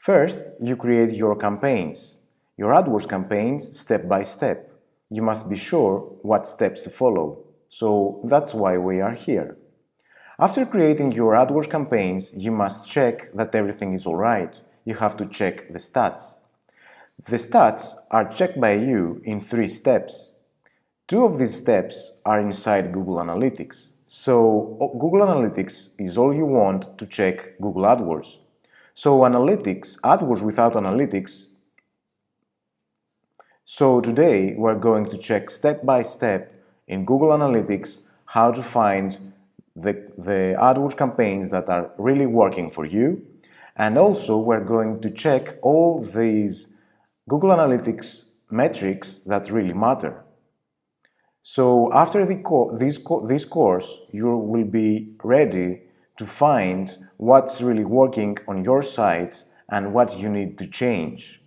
First, you create your campaigns, your AdWords campaigns step by step. You must be sure what steps to follow, so that's why we are here. After creating your AdWords campaigns, you must check that everything is alright. You have to check the stats. The stats are checked by you in 3 steps. 2 of these steps are inside Google Analytics. So Google Analytics is all you want to check Google AdWords. So AdWords without Analytics. So today we're going to check step by step in Google Analytics how to find the AdWords campaigns that are really working for you. And also we're going to check all these Google Analytics metrics that really matter. So after this course, you will be ready to find what's really working on your site and what you need to change.